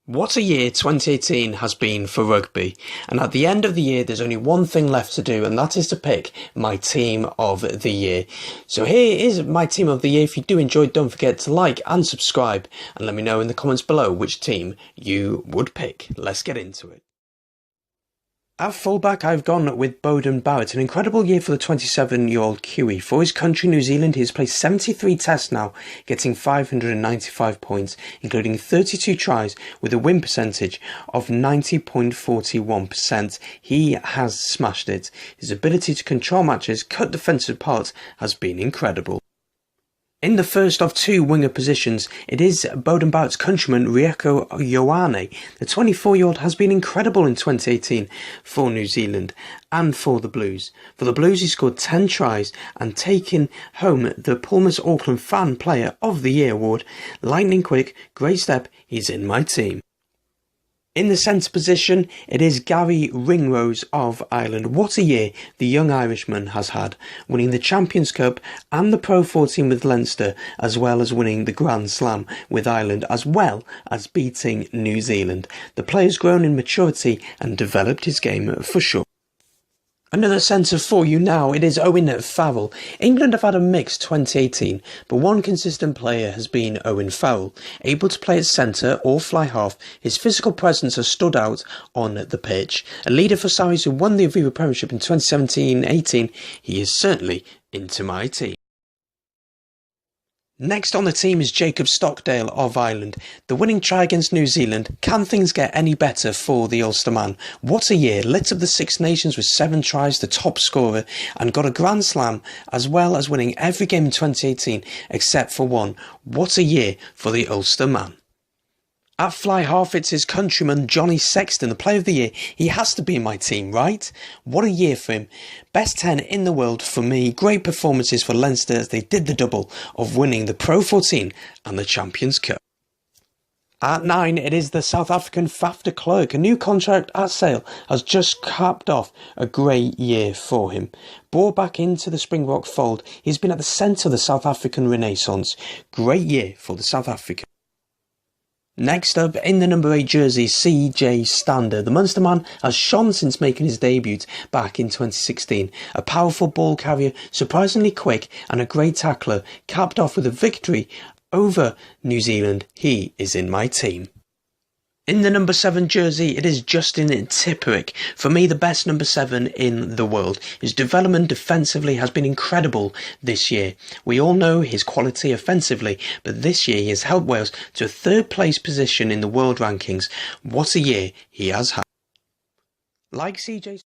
What a year 2018 has been for rugby, and at the end of the year there's only one thing left to do, and that is to pick my team of the year. So here is my team of the year. If you do enjoy, don't forget to like and subscribe, and let me know in the comments below which team you would pick. Let's get into it. At fullback, I've gone with Beauden Barrett, an incredible year for the 27-year-old Kiwi. For his country, New Zealand, he has played 73 tests now, getting 595 points, including 32 tries with a win percentage of 90.41%. He has smashed it. His ability to control matches, cut defensive parts, has been incredible. In the first of two winger positions, it is Beauden Barrett's countryman Rieko Ioane. The 24-year-old has been incredible in 2018 for New Zealand and for the Blues. For the Blues, he scored 10 tries and taken home the Palmer's Auckland Fan Player of the Year award. Lightning quick, great step, he's in my team. In the centre position, it is Gary Ringrose of Ireland. What a year the young Irishman has had, winning the Champions Cup and the Pro 14 with Leinster, as well as winning the Grand Slam with Ireland, as well as beating New Zealand. The player's grown in maturity and developed his game for sure. Another centre for you now, it is Owen Farrell. England have had a mixed 2018, but one consistent player has been Owen Farrell. Able to play at centre or fly half, his physical presence has stood out on the pitch. A leader for Saris who won the Aviva Premiership in 2017-18, he is certainly into my team. Next on the team is Jacob Stockdale of Ireland. The winning try against New Zealand. Can things get any better for the Ulsterman? What a year. Lit up the Six Nations with 7 tries, the top scorer, and got a Grand Slam, as well as winning every game in 2018 except for one. What a year for the Ulsterman. At fly half, it's his countryman Johnny Sexton, the player of the year. He has to be in my team, right? What a year for him. Best 10 in the world for me. Great performances for Leinster as they did the double of winning the Pro 14 and the Champions Cup. At 9, it is the South African Faf de Klerk. A new contract at Sale has just capped off a great year for him. Brought back into the Springbok fold, he's been at the centre of the South African Renaissance. Great year for the South African. Next up, in the number 8 jersey, CJ Stander. The Munsterman has shone since making his debut back in 2016. A powerful ball carrier, surprisingly quick, and a great tackler, capped off with a victory over New Zealand. He is in my team. In the number 7 jersey, it is Justin Tipuric. For me, the best number 7 in the world. His development defensively has been incredible this year. We all know his quality offensively, but this year he has helped Wales to a 3rd place position in the world rankings. What a year he has had. Like CJ.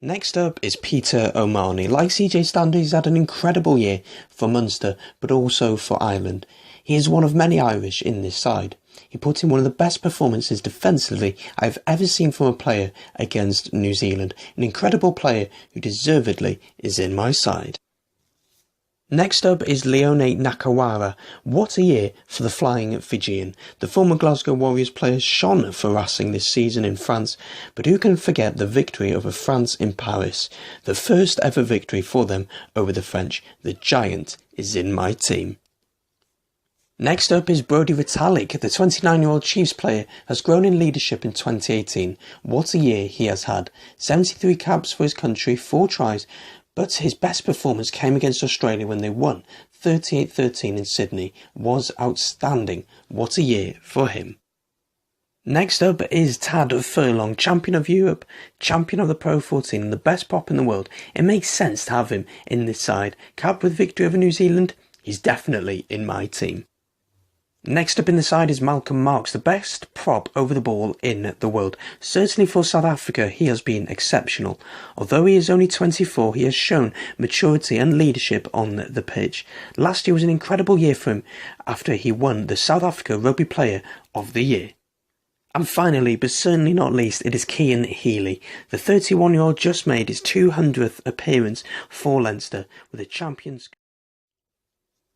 Next up is Peter OMalley. Like CJ Stander, he's had an incredible year for Munster, but also for Ireland. He is one of many Irish in this side. He put in one of the best performances defensively I've ever seen from a player against New Zealand. An incredible player who deservedly is in my side. Next up is Leone Nakarawa. What a year for the Flying Fijian. The former Glasgow Warriors player shone for Racing this season in France, but who can forget the victory over France in Paris? The first ever victory for them over the French. The Giant is in my team. Next up is Brodie Retallick. The 29-year-old Chiefs player has grown in leadership in 2018. What a year he has had. 73 caps for his country, 4 tries, but his best performance came against Australia when they won 38-13 in Sydney. Was outstanding. What a year for him. Next up is Tad Furlong, champion of Europe, champion of the Pro 14 and the best prop in the world. It makes sense to have him in this side. Capped with victory over New Zealand, he's definitely in my team. Next up in the side is Malcolm Marx, the best prop over the ball in the world. Certainly for South Africa, he has been exceptional. Although he is only 24, he has shown maturity and leadership on the pitch. Last year was an incredible year for him after he won the South Africa Rugby Player of the Year. And finally, but certainly not least, it is Cian Healy. The 31-year-old just made his 200th appearance for Leinster with the Champions.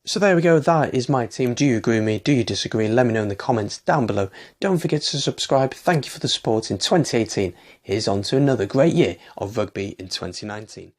So there we go, that is my team. Do you agree with me? Do you disagree? Let me know in the comments down below. Don't forget to subscribe. Thank you for the support in 2018. Here's on to another great year of rugby in 2019.